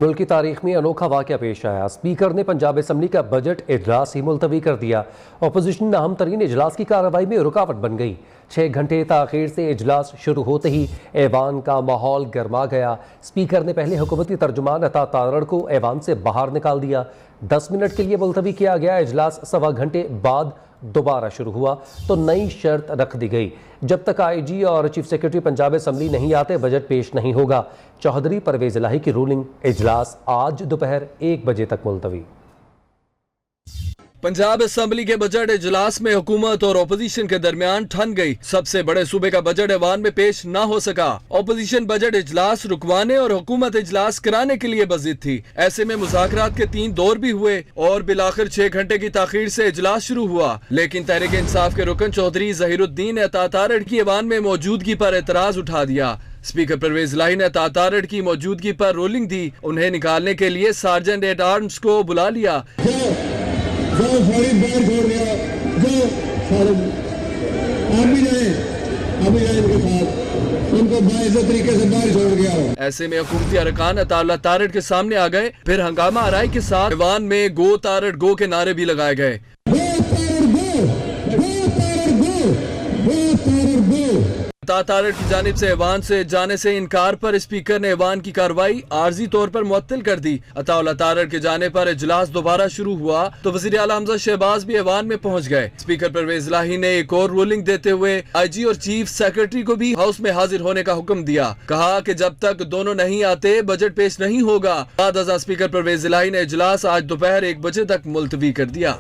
मुल्क की तारीख में अनोखा वाक़या पेश आया। स्पीकर ने पंजाब असम्बली का बजट इजलास ही मुलतवी कर दिया। अपोजिशन ने अहम तरीन इजलास की कार्रवाई में रुकावट बन गई। 6 घंटे ताख़ीर से इजलास शुरू होते ही ऐवान का माहौल गर्मा गया। स्पीकर ने पहले हुकूमती तर्जुमान अता तारड़ को ऐवान से बाहर निकाल दिया। 10 मिनट के लिए मुलतवी किया गया इजलास सवा घंटे बाद दोबारा शुरू हुआ तो नई शर्त रख दी गई, जब तक IG और चीफ सेक्रेटरी पंजाब असम्बली नहीं आते बजट पेश नहीं होगा। चौधरी परवेज इलाही की रूलिंग इजलास आज दोपहर 1 बजे तक मुलतवी। पंजाब असम्बली के बजट इजलास में हुकूमत और ओपोजिशन के दरमियान ठन गई। सबसे बड़े सूबे का बजट ऐवान में पेश न हो सका। ओपोजिशन बजट इजलास रुकवाने और हुकूमत इजलास कराने के लिए बजिद थी। ऐसे में मुज़ाकरात के 3 दौर भी हुए और बिलाखिर 6 घंटे की ताखीर से इजलास शुरू हुआ। लेकिन तहरीक इंसाफ के रुकन चौधरी ज़हीरुद्दीन ने अता तारड़ की ऐवान में मौजूदगी पर एतराज उठा दिया। स्पीकर परवेज इलाही ने अता तारड़ की मौजूदगी पर रूलिंग दी। उन्हें निकालने के लिए सार्जेंट एट आर्म्स को बुला लिया। उनको बाइज्जत तरीके से बाहर छोड़ गया। ऐसे में हुकूमती अरकान अता तारड़ के सामने आ गए। फिर हंगामा आराई के साथ ऐवान में गो तारड़ गो के नारे भी लगाए गए। अता तारड़ की जानिब से ऐवान से जाने से इनकार पर स्पीकर ने ऐवान की कार्रवाई आर्जी तौर पर मुअत्तल कर दी। अता तारड़ के जाने पर इजलास दोबारा शुरू हुआ तो वज़ीर आला हमजा शहबाज भी ऐवान में पहुंच गए। स्पीकर परवेज इलाही ने एक और रूलिंग देते हुए IG और चीफ सेक्रेटरी को भी हाउस में हाजिर होने का हुक्म दिया। कहा कि जब तक दोनों नहीं आते बजट पेश नहीं होगा। बाद अज़ां स्पीकर परवेज इलाही ने इजलास आज दोपहर 1 बजे तक मुलतवी कर दिया।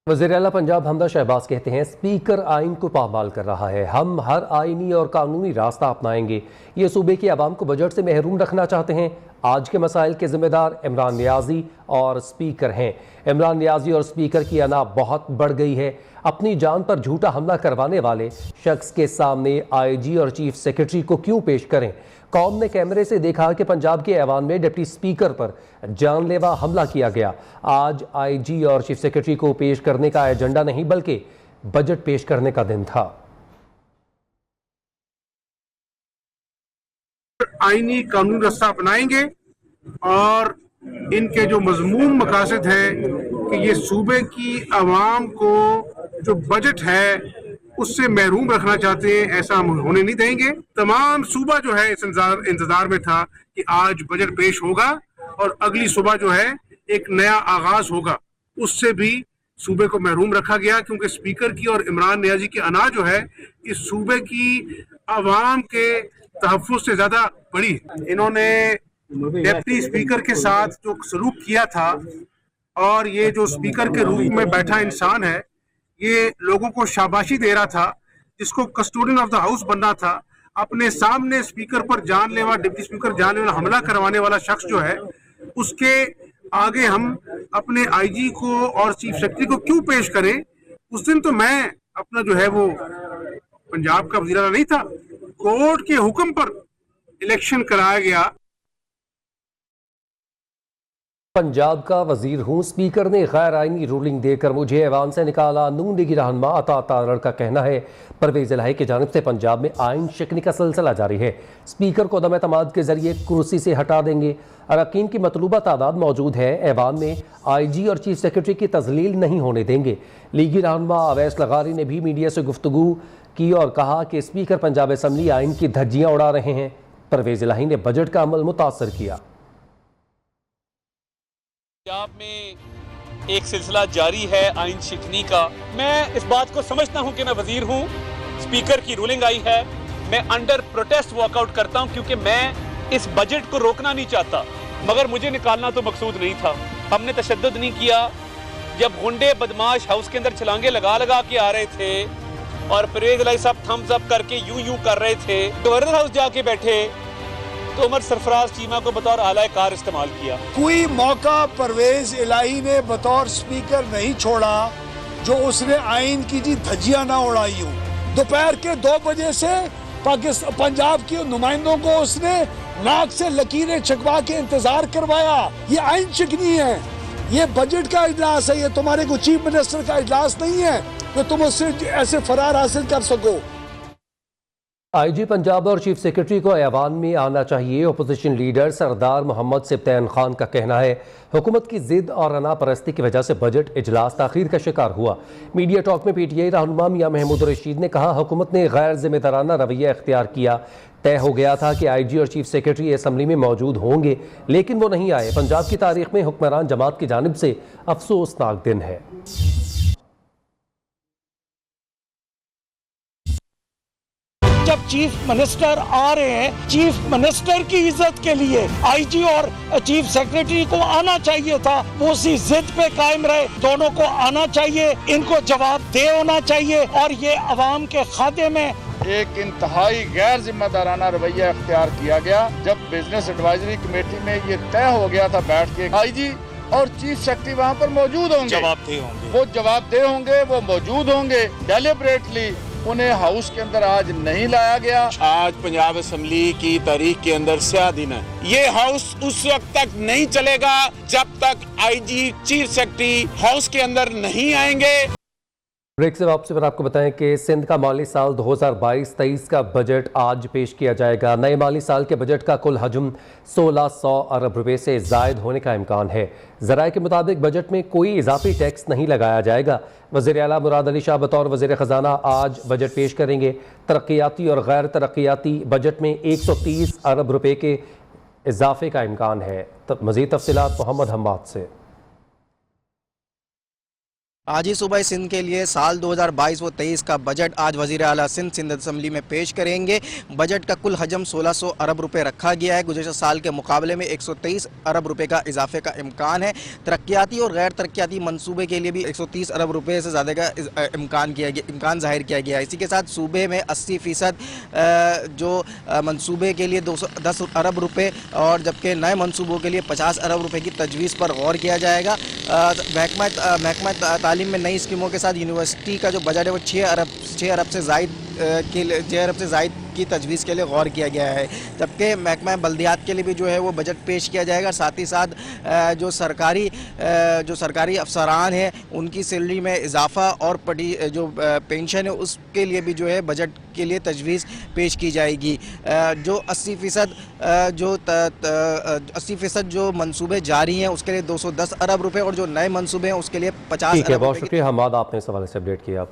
वज़ीर आला पंजाब हमजा शहबाज कहते हैं, स्पीकर आइन को पामाल कर रहा है। हम हर आइनी और कानूनी रास्ता अपनाएंगे। ये सूबे की आवाम को बजट से महरूम रखना चाहते हैं। आज के मसाइल के जिम्मेदार इमरान नियाजी और स्पीकर हैं। इमरान नियाजी और स्पीकर की अना बहुत बढ़ गई है। अपनी जान पर झूठा हमला करवाने वाले शख्स के सामने IG और चीफ सेक्रेटरी को क्यों पेश करें। कौम ने कैमरे से देखा कि पंजाब के ऐवान में डिप्टी स्पीकर पर जानलेवा हमला किया गया। आज IG और चीफ सेक्रेटरी को पेश करने का एजेंडा नहीं बल्कि बजट पेश करने का दिन था। आईनी कानून रास्ता अपनाएंगे और इनके जो मजमून मकासद है कि ये सूबे की आवाम को जो बजट है उससे महरूम रखना चाहते हैं, ऐसा हम होने नहीं देंगे। तमाम सूबा जो है इस इंतजार में था कि आज बजट पेश होगा और अगली सुबह जो है एक नया आगाज होगा। उससे भी सूबे को महरूम रखा गया क्योंकि स्पीकर की और इमरान नियाजी की अना जो है इस सूबे की आवाम के तहफ़्फ़ुज़ से ज्यादा बड़ी है। इन्होंने डिप्टी स्पीकर के साथ जो सलूक किया था और ये जो स्पीकर के रूप में बैठा इंसान है ये लोगों को शाबाशी दे रहा था, जिसको कस्टोडियन ऑफ द हाउस बनना था। अपने सामने स्पीकर पर जानलेवा डिप्टी स्पीकर जानलेवा हमला करवाने वाला शख्स जो है उसके आगे हम अपने IG को और चीफ सेक्रेटरी को क्यों पेश करें। उस दिन तो मैं अपना जो है वो पंजाब का वज़ीर आला नहीं था। कोर्ट के हुक्म पर इलेक्शन कराया गया। पंजाब का वजीर हूँ, स्पीकर ने गैर आइनी रूलिंग देकर मुझे ऐवान से निकाला। नून लीगी रहनुमा अता तारड़ का कहना है परवेज इलाही की जानिब से पंजाब में आइन शिकनी का सिलसिला जारी है। स्पीकर को अदम एतमाद के जरिए कुर्सी से हटा देंगे। अरकान की मतलूबा तादाद मौजूद है। ऐवान में IG और चीफ सेक्रेटरी की तजलील नहीं होने देंगे। लीगी रहनुमा अवैस लगारी ने भी मीडिया से गुफ्तगू की और कहा कि स्पीकर पंजाब असम्बली आइन की धज्जियाँ उड़ा रहे हैं। परवेज इलाही ने बजट का अमल मुतासर किया। पंजाब में एक सिलसिला जारी है आइन शिकनी का। मैं इस बात को समझता हूं कि मैं वजीर हूं, स्पीकर की रूलिंग आई है, मैं अंडर प्रोटेस्ट वॉकआउट करता हूं क्योंकि मैं इस बजट को रोकना नहीं चाहता। मगर मुझे निकालना तो मकसूद नहीं था। हमने तशद्दुद नहीं किया। जब गुंडे बदमाश हाउस के अंदर छलांगे लगा के आ रहे थे और परवेज इलाही साहब थम्स अप करके यूं कर रहे थे, गवर्नर हाउस जाके बैठे तो उमर सरफराज चीमा को बतौर आला कार इस्तेमाल किया। कोई मौका परवेज इलाही ने बतौर स्पीकर नहीं छोड़ा जो उसने आइन की जी धज्जियां ना उड़ाई हो। दोपहर के 2 बजे से पंजाब के नुमाइंदों को उसने नाक से लकीरें छकवा के इंतजार करवाया। ये आइन शिकनी है, ये बजट का इजलास है, ये तुम्हारे को चीफ मिनिस्टर का इजलास नहीं है कि तुम उससे ऐसे फरार हासिल कर सको। आईजी पंजाब और चीफ सेक्रेटरी को ऐवान में आना चाहिए। अपोजिशन लीडर सरदार मोहम्मद सिब्तैन खान का कहना है हुकूमत की जिद और अना परस्ती की वजह से बजट इजलास ताखीर का शिकार हुआ। मीडिया टॉक में पीटीआई रहनुमा मियां महमूद रशीद ने कहा हुकूमत ने गैर जिम्मेदाराना रवैया इख्तियार किया। तय हो गया था कि आईजी और चीफ सेक्रेटरी असम्बली में मौजूद होंगे, लेकिन वो नहीं आए। पंजाब की तारीख में हुक्मरान जमात की जानिब से अफसोसनाक दिन है। जब चीफ मिनिस्टर आ रहे हैं, चीफ मिनिस्टर की इज्जत के लिए आईजी और चीफ सेक्रेटरी को आना चाहिए था। वो उसी जिद पे कायम रहे। दोनों को आना चाहिए, इनको जवाबदेह होना चाहिए और ये अवाम के खाते में एक इंतहाई गैर जिम्मेदाराना रवैया इख्तियार किया गया। जब बिजनेस एडवाइजरी कमेटी में ये तय हो गया था बैठ के आईजी और चीफ सेक्रेटरी वहाँ पर मौजूद होंगे, जवाबदेह होंगे, वो मौजूद होंगे। डेलिबरेटली उन्हें हाउस के अंदर आज नहीं लाया गया। आज पंजाब असम्बली की तारीख के अंदर स्याह दिन है। ये हाउस उस वक्त तक नहीं चलेगा जब तक आईजी चीफ सेक्रेटरी हाउस के अंदर नहीं आएंगे। ब्रेक से वापसी पर आपको बताएं कि सिंध का माली साल 2022-23 का बजट आज पेश किया जाएगा। नए माली साल के बजट का कुल हजम 1600 अरब रुपए से जायद होने का इम्कान है। ज़राए के मुताबिक बजट में कोई इजाफी टैक्स नहीं लगाया जाएगा। वज़ीर आला मुराद अली शाह बतौर वज़ीर ख़जाना आज बजट पेश करेंगे। तरक्याती और गैर तरक्याती बजट में 130 अरब रुपए के इजाफे का इम्कान है। मज़ीद तफसीलात मोहम्मद हम्माद से। आज ही सुबह सिंध के लिए साल 2022 व 23 का बजट आज वज़ीर आला सिंध असम्बली में पेश करेंगे। बजट का कुल हजम 1600 अरब रुपए रखा गया है। गुज़श्ता साल के मुकाबले में 123 अरब रुपए का इजाफे का इम्कान है। तरक्याती और गैर तरक्याती मंसूबे के लिए भी 130 अरब रुपए से ज़्यादा का इम्कान ज़ाहिर किया गया है। इसी के साथ सूबे में 80% जो मंसूबे के लिए 210 अरब रुपये और जबकि नए मंसूबों के लिए 50 अरब रुपये की तजवीज़ पर गौर किया जाएगा। महकमा तालीम में नई स्कीमों के साथ यूनिवर्सिटी का जो बजट है वो 6 अरब से ज़ायद की तजवीज़ के लिए गौर किया गया है। जबकि महकमा बल्दियात के लिए भी जो है वो बजट पेश किया जाएगा। साथ ही साथ जो सरकारी अफसरान हैं उनकी सैलरी में इजाफा और जो पेंशन है उसके लिए भी जो है बजट के लिए तजवीज़ पेश की जाएगी। जो 80% जो मंसूबे जारी हैं उसके लिए 210 अरब रुपये और जो नए मंसूबे हैं उसके लिए 50 अरब। बहुत शुक्रिया हमाद, आपने इस हवाले से अपडेट किया।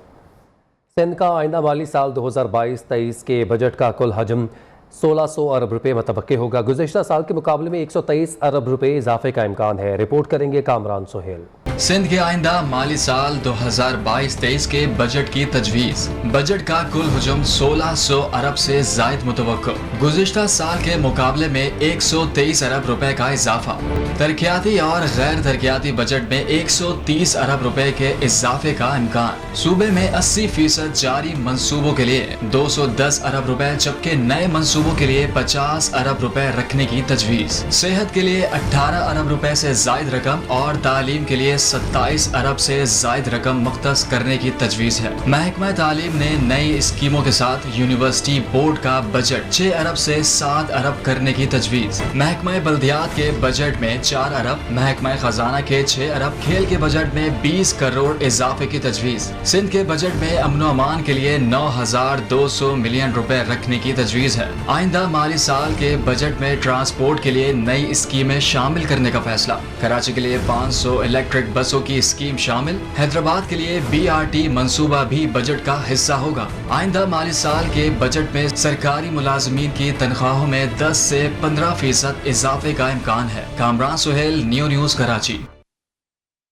सिंध का आइंदा माली साल 2022-23 के बजट का कुल हजम 1600 अरब रुपये मतवक्के होगा। गुज़श्ता साल के मुकाबले में 123 अरब रुपये इजाफे का इम्कान है। रिपोर्ट करेंगे कामरान सोहेल। सिंध के आइंदा माली साल 2022-23 के बजट की तजवीज़। बजट का कुल हजम 1600 अरब से जायद मुतवक्को। गुज़श्ता साल के मुकाबले में 123 अरब रुपए का इजाफा। तरक्याती और गैर तरक्याती बजट में 130 अरब रुपए के इजाफे का इम्कान। सूबे में 80% जारी मंसूबों के लिए 210 अरब रुपए जबकि नए मंसूबों के लिए 50 अरब रुपए रखने की तजवीज़। सेहत के लिए 18 अरब रुपए से जायद रकम और तालीम के लिए 27 अरब से जायद रकम मुख्तस करने की तजवीज़ है। महकमा तालीम ने नई स्कीमों के साथ यूनिवर्सिटी बोर्ड का बजट 6 अरब से 7 अरब करने की तजवीज़। महकमा बल्दियात के बजट में 4 अरब, महकमा खजाना के 6 अरब, खेल के बजट में 20 करोड़ इजाफे की तजवीज़। सिंध के बजट में अमन अमान के लिए 9200 मिलियन रुपए रखने की तजवीज़ है। आइंदा माली साल के बजट में ट्रांसपोर्ट के लिए नई स्कीमें शामिल करने का फैसला। कराची के लिए 500 इलेक्ट्रिक बसों की स्कीम शामिल। हैदराबाद के लिए BRT मंसूबा भी बजट का हिस्सा होगा। आइंदा माली साल के बजट में सरकारी मुलाजमीन की तनख्वाहों में 10 से 15% इजाफे का इम्कान है। कामरान सोहेल, न्यूज़ कराची।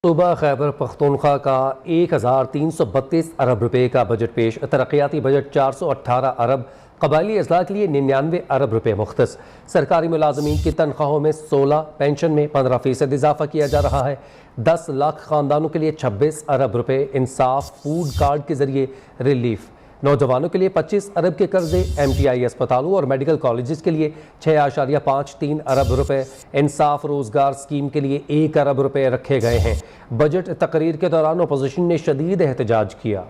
सूबा खैबर पख्तूनख्वा का 1332 अरब रुपए का बजट पेश। तरक्याती बजट 418 अरब, कबायली अजला के लिए 99 अरब रुपए मुख्तस। सरकारी मुलाजमीन की तनख्वाहों में 16, पेंशन में 15% इजाफा किया जा रहा है। 10 लाख ख़ानदानों के लिए 26 अरब रुपए इंसाफ फूड कार्ड के जरिए रिलीफ। नौजवानों के लिए 25 अरब के कर्जे। MTI अस्पतालों और मेडिकल कॉलेजेस के लिए 6.53 अरब रुपए। इंसाफ रोजगार स्कीम के लिए 1 अरब रुपए रखे गए हैं। बजट तकरीर के दौरान अपोजिशन ने शदीद एहतजाज किया।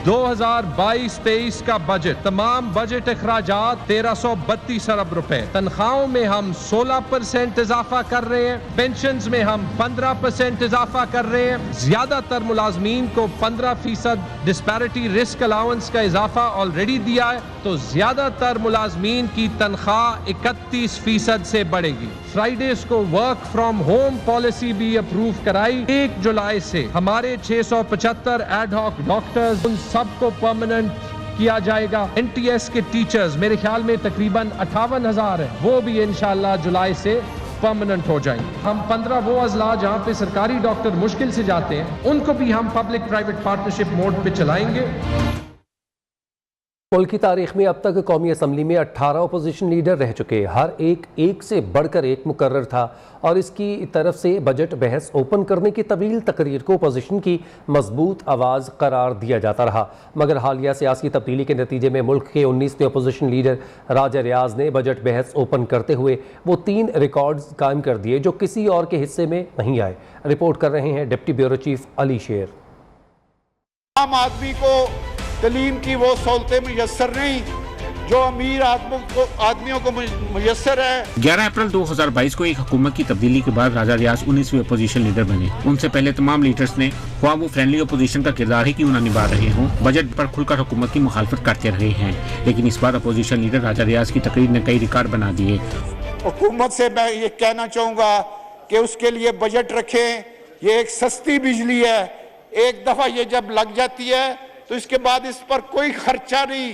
2022-23 का बजट, तमाम बजट अखराजात 1332 अरब रुपए, तनख्वाहों में हम 16% इजाफा कर रहे हैं, पेंशन्स में हम 15% इजाफा कर रहे हैं, ज्यादातर मुलाजमीन को 15% डिस्पैरिटी रिस्क अलाउंस का इजाफा ऑलरेडी दिया है, तो ज्यादातर मुलाजमीन की तनख्वाह 31% से बढ़ेगी। फ्राइडेज को वर्क फ्रॉम होम पॉलिसी भी अप्रूव कराई। 1 जुलाई से हमारे 675 एडहॉक डॉक्टर्स, उन सबको परमानेंट किया जाएगा। NTS के टीचर्स मेरे ख्याल में तकरीबन 58,000 है, वो भी इंशाल्लाह जुलाई से परमानेंट हो जाएंगे। हम 15 वो अजला जहां पे सरकारी डॉक्टर मुश्किल से जाते हैं, उनको भी हम पब्लिक प्राइवेट पार्टनरशिप मोड पे चलाएंगे। मुल्क की तारीख में अब तक कौमी असम्बली में 18 अपोजिशन लीडर रह चुके, हर एक से बढ़कर एक मुकर्रर था और इसकी तरफ से बजट बहस ओपन करने की तवील तकरीर को अपोजिशन की मजबूत आवाज़ करार दिया जाता रहा। मगर हालिया सियासी तब्दीली के नतीजे में मुल्क के 19वें अपोजिशन लीडर राजा रियाज ने बजट बहस ओपन करते हुए वो 3 रिकॉर्ड्स कायम कर दिए जो किसी और के हिस्से में नहीं आए। रिपोर्ट कर रहे हैं डिप्टी ब्यूरो चीफ अली शेर। आम आदमी को तलीम की वो सहूलतें मुयस्सर नहीं जो अमीर आदमियों को मुयस्सर है। 11 अप्रैल 2022 को एक हुकूमत की तब्दीली के बाद राजा रियाज 19वें अपोजिशन लीडर बने। उनसे पहले तमाम लीडर्स ने ख्वाह वो फ्रेंडली अपोजिशन का किरदार ही क्यों न निभा रहे हों, बजट पर खुलकर हुकूमत की मुखालफत करते रहे हैं। लेकिन इस बार अपोजिशन लीडर राजा रियाज की तकरीर ने कई रिकॉर्ड बना दिए। हुकूमत से मैं ये कहना चाहूँगा कि उसके लिए बजट रखें। ये एक सस्ती बिजली है, एक दफ़ा ये जब लग जाती है तो इसके बाद इस पर कोई खर्चा नहीं,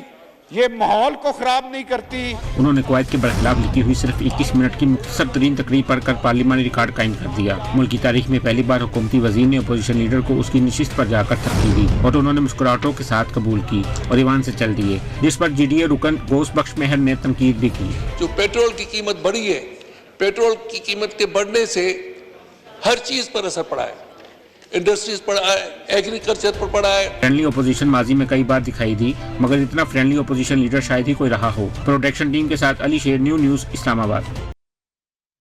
ये माहौल को खराब नहीं करती। उन्होंने कुवैत के बरखिलाफ लिखी हुई सिर्फ 21 मिनट की मुख्तसर तरीन तकरीर पढ़कर पार्लिमानी रिकॉर्ड कायम कर दिया। मुल्क की तारीख में पहली बार हुकूमती वजीर ने अपोजिशन लीडर को उसकी नशिस्त पर जाकर थप्पी दी और उन्होंने मुस्कुराहटों के साथ कबूल की और ईवान से चल दिए, जिस पर GDA रुकन गौस बख्श मेहर ने तनकीद भी की। जो पेट्रोल की कीमत बढ़ी है, पेट्रोल की कीमत के बढ़ने से हर चीज पर असर पड़ा है, इंडस्ट्रीज पड़ा है, एग्रीकल्चर पर पड़ा है। फ्रेंडली ओपोजिशन माजी में कई बार दिखाई दी, मगर इतना फ्रेंडली ओपोजिशन लीडर शायद ही कोई रहा हो। प्रोडक्शन टीम के साथ अली शेर, न्यूज़ इस्लामाबाद।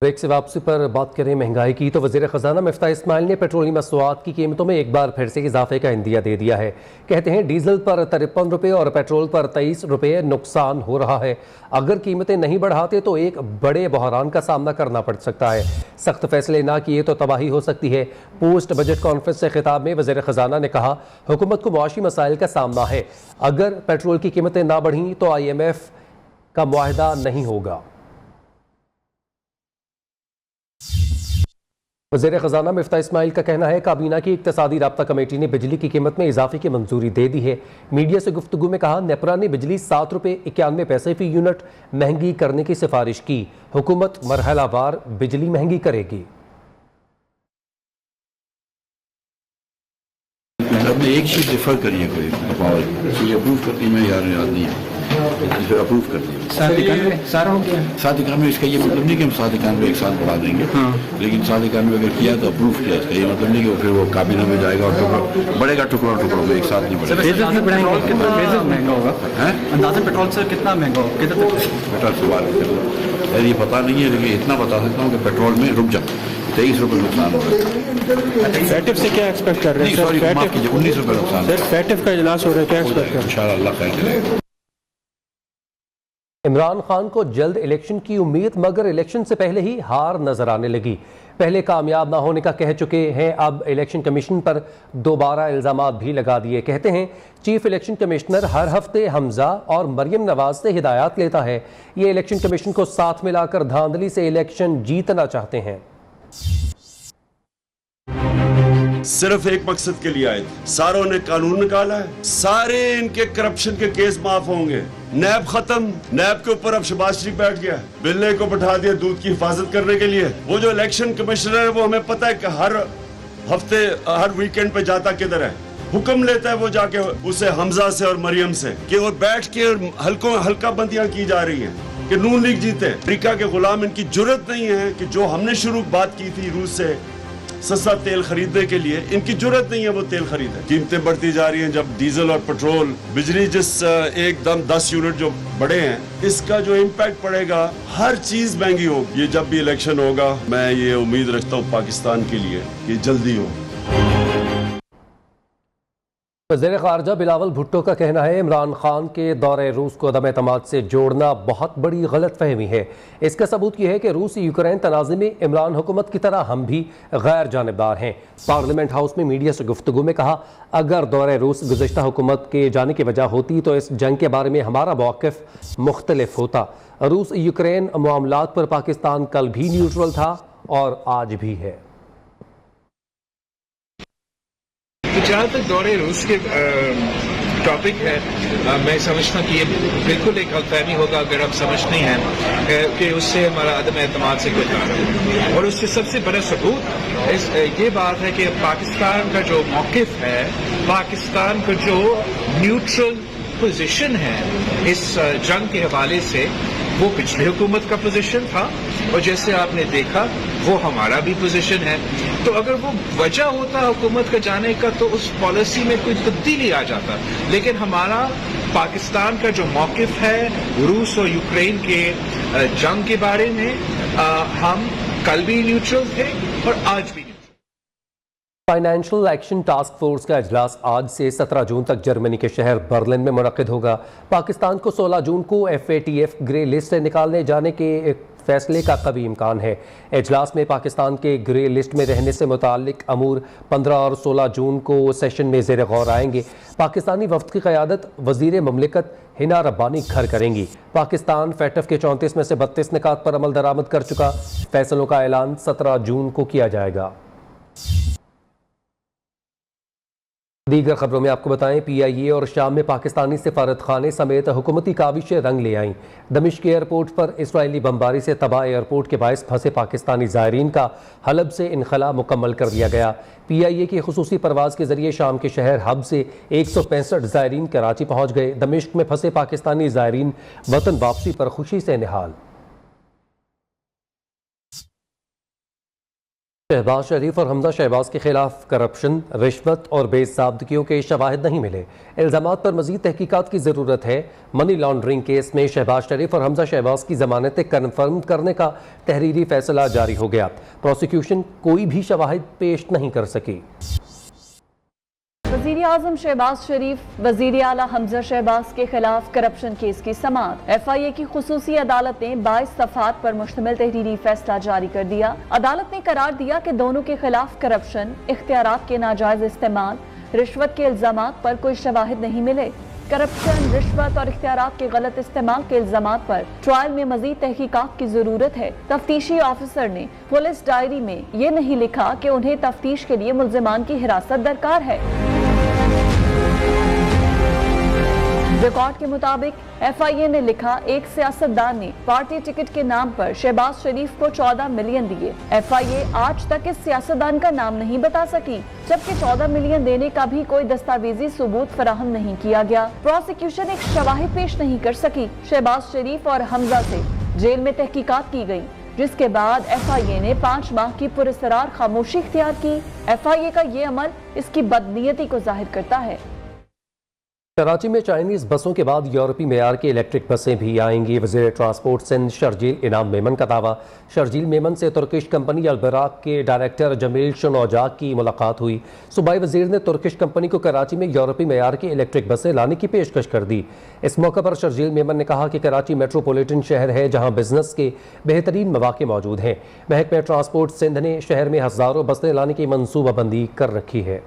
ब्रेक से वापसी पर बात करें महंगाई की तो वज़ीर ख़जाना मिफ्ताह इस्माइल ने पेट्रोलियम मसनूआत की कीमतों में एक बार फिर से इजाफे का इंदिया दे दिया है। कहते हैं डीजल पर 53 रुपये और पेट्रोल पर 23 रुपये नुकसान हो रहा है। अगर कीमतें नहीं बढ़ाते तो एक बड़े बहरान का सामना करना पड़ सकता है। सख्त फैसले ना किए तो तबाही हो सकती है। पोस्ट बजट कॉन्फ्रेंस से खिताब में वज़ीर ख़जाना ने कहा, हुकूमत को मुआशी मसाइल का सामना है। अगर पेट्रोल की कीमतें ना बढ़ीं तो IMF का मुआहदा नहीं होगा। वज़ीर ख़जाना मिफ्ताह इस्माइल का कहना है, काबीना की इक़्तिसादी राब्ता कमेटी ने बिजली की कीमत में इजाफे की मंजूरी दे दी है। मीडिया से गुफ्तगू में कहा, नेपरा ने बिजली 7 रुपये 91 पैसे फी यूनिट महंगी करने की सिफारिश की। हुकूमत मरहलावार बिजली महंगी करेगी। आपने एक चीज डिफर करी है, कोई अप्रूव करती मैं याद नहीं है, अप्रूव कर दिया। 791 इसका ये मतलब नहीं कि हम 791 एक साथ बढ़ा देंगे, लेकिन 791 अगर किया तो अप्रूव किया, इसका ये मतलब नहीं कि फिर वो काबीना में जाएगा और बढ़ेगा टुकड़ों टुकड़ों में, एक साथ नहीं बढ़ेगा। महंगा होगा अंदाज़ा पेट्रोल से कितना महंगा होगा? पेट्रोल सवाल यार ये पता नहीं है, लेकिन इतना बता सकता हूँ कि पेट्रोल में रुक जा 23 रुपये नुकसान होगा। फैटिव से क्या एक्सपेक्ट कर रहे हैं? 19 रुपये नुकसान। फैटिव का इजलास हो रहा है, क्या एक्सपेक्ट कर रहे हैं? इंशाअल्लाह अल्लाह खैर करेगा। इमरान खान को जल्द इलेक्शन की उम्मीद, मगर इलेक्शन से पहले ही हार नजर आने लगी। पहले कामयाब ना होने का कह चुके हैं, अब इलेक्शन कमीशन पर दोबारा इल्जामात भी लगा दिए। कहते हैं चीफ इलेक्शन कमिश्नर हर हफ्ते हमजा और मरियम नवाज से हिदायत लेता है। ये इलेक्शन कमीशन को साथ मिलाकर धांधली से इलेक्शन जीतना चाहते हैं। सिर्फ एक मकसद के लिए आए थे, सारों ने कानून निकाला है, सारे इनके करप्शन के केस माफ होंगे। नैब खत्म, नैब के ऊपर अब शहबाज शरीफ बैठ गया, बिल्ले को बैठा दिया दूध की हिफाजत करने के लिए। वो जो इलेक्शन कमिश्नर है वो हमें पता है कि हर हफ्ते हर वीकेंड पे जाता किधर है, हुक्म लेता है वो जाके उसे हमजा से और मरियम से कि वो बैठ के हल्का बंदियां की जा रही हैं कि नून लीग जीते। अमेरिका के गुलाम इनकी जुर्रत नहीं है कि जो हमने शुरू बात की थी रूस से सस्ता तेल खरीदने के लिए, इनकी जरूरत नहीं है वो तेल खरीदे। कीमतें बढ़ती जा रही हैं, जब डीजल और पेट्रोल, बिजली जिस एकदम 10 यूनिट जो बढ़े हैं, इसका जो इम्पैक्ट पड़ेगा, हर चीज महंगी होगी। ये जब भी इलेक्शन होगा, मैं ये उम्मीद रखता हूँ पाकिस्तान के लिए कि जल्दी हो। वज़ीर ख़ारजा बिलावल भुट्टो का कहना है इमरान खान के दौरे रूस को अदम एतमाद से जोड़ना बहुत बड़ी गलत फहमी है। इसका सबूत यह है कि रूस यूक्रेन तनाज़े में इमरान हुकूमत की तरह हम भी गैर जानिबदार हैं। पार्लियामेंट हाउस में मीडिया से गुफ्तगू में कहा, अगर दौरे रूस गुज़श्ता हुकूमत के जाने की वजह होती तो इस जंग के बारे में हमारा मौक़िफ़ मुख्तलिफ होता। रूस यूक्रेन मामलात पर पाकिस्तान कल भी न्यूट्रल था और आज भी है। जहाँ तक दौरे रूस के टॉपिक है, मैं समझता हूँ कि ये बिल्कुल एक गलतफहमी होगा अगर हम समझते हैं कि उससे हमारा अदम एतमाद से कोई ताल्लुक है। और उससे सबसे बड़ा सबूत ये बात है कि पाकिस्तान का जो मौक़िफ़ है, पाकिस्तान का जो न्यूट्रल पोजीशन है इस जंग के हवाले से, वो पिछली हुकूमत का पोजीशन था और जैसे आपने देखा वो हमारा भी पोजीशन है। तो अगर वो वजह होता हुकूमत का जाने का तो उस पॉलिसी में कोई तब्दीली आ जाता, लेकिन हमारा पाकिस्तान का जो मौक़िफ़ है रूस और यूक्रेन के जंग के बारे में, हम कल भी न्यूट्रल थे और आज भी। फाइनेंशियल एक्शन टास्क फोर्स का इजलास आज से 17 जून तक जर्मनी के शहर बर्लिन में मुनक़िद होगा। पाकिस्तान को 16 जून को FATF ग्रे लिस्ट से निकालने जाने के फैसले का कभी इम्कान है। इजलास में पाकिस्तान के ग्रे लिस्ट में रहने से मुताल्लिक अमूर 15 और 16 जून को सेशन में ज़ेर गौर आएंगे। पाकिस्तानी वफ़द की क़यादत वज़ीर ममलिकत हिना रब्बानी घर करेंगी। पाकिस्तान FATF के 34 में से 32 निकात पर अमल दरामद कर चुका। फैसलों का ऐलान 17 जून को किया जाएगा। दीगर खबरों में आपको बताएं, PIA और शाम में पाकिस्तानी सिफारत खाने समेत हुकूमती काविशें रंग ले आईं। दमिश्क एयरपोर्ट पर इसराइली बमबारी से तबाह एयरपोर्ट के बायस फंसे पाकिस्तानी ज़ायरीन का हलब से इनखला मुकम्मल कर दिया गया। PIA की खुसूसी परवाज़ के जरिए शाम के शहर हब से 165 ज़ायरीन कराची पहुँच गए। दमिश्क में फंसे पाकिस्तानी ज़ायरीन वतन वापसी पर खुशी से निहाल। शहबाज शरीफ और हमजा शहबाज के खिलाफ करप्शन, रिश्वत और बेज़ाब्तगियों के शवाहिद नहीं मिले। इल्ज़ामात पर मज़ीद तहकीकात की ज़रूरत है। मनी लॉन्ड्रिंग केस में शहबाज शरीफ और हमजा शहबाज की ज़मानतें कन्फर्म करने का तहरीरी फैसला जारी हो गया। प्रोसिक्यूशन कोई भी शवाहिद पेश नहीं कर सकी। वज़ीर आज़म शहबाज शरीफ, वज़ीर आला हमजा शहबाज के खिलाफ करप्शन केस की समाअत। FIA की खुसूसी अदालत ने 22 सफ़हात पर मुश्तमिल तहरीरी फैसला जारी कर दिया। अदालत ने करार दिया कि दोनों के खिलाफ करप्शन, इख्तियारात के नाजायज इस्तेमाल, रिश्वत के इल्जामात पर कोई शवाहिद नहीं मिले। करप्शन, रिश्वत और इख्तियारात के गलत इस्तेमाल के इल्जामात पर ट्रायल में मजीद तहकीकात की जरूरत है। तफ्तीशी ऑफिसर ने पुलिस डायरी में ये नहीं लिखा कि उन्हें तफ्तीश के लिए मुल्जिमान की हिरासत दरकार है। रिकॉर्ड के मुताबिक FIA ने लिखा, एक सियासतदान ने पार्टी टिकट के नाम पर शहबाज शरीफ को 14 मिलियन दिए। FIA आज तक इस सियासतदान का नाम नहीं बता सकी, जबकि 14 मिलियन देने का भी कोई दस्तावेजी सबूत फराहम नहीं किया गया। प्रोसिक्यूशन एक शवाहिद पेश नहीं कर सकी। शहबाज शरीफ और हमजा से जेल में तहकीकात की गई, जिसके बाद FIA ने 5 माह की पुरस्रार खामोशी इख्तियार की। FIA का ये अमल इसकी बदनीयती को जाहिर करता है। कराची में चाइनीज़ बसों के बाद यूरोपी मेयार की इलेक्ट्रिक बसें भी आएंगी। वज़ीर ट्रांसपोर्ट सिंध शर्जील इनाम मेमन का दावा। शर्जील मेमन से तुर्किश कंपनी अलबराक के डायरेक्टर जमील शनौजाक की मुलाकात हुई। सूबाई वज़ीर ने तुर्किश कंपनी को कराची में यूरोपी मेयार की इलेक्ट्रिक बसें लाने की पेशकश कर दी। इस मौके पर शर्जील मेमन ने कहा कि कराची मेट्रोपॉलिटन शहर है जहाँ बिजनेस के बेहतरीन मौके मौजूद हैं। महकमा ट्रांसपोर्ट सिंध ने शहर में हज़ारों बसें लाने की मनसूबाबंदी कर रखी है।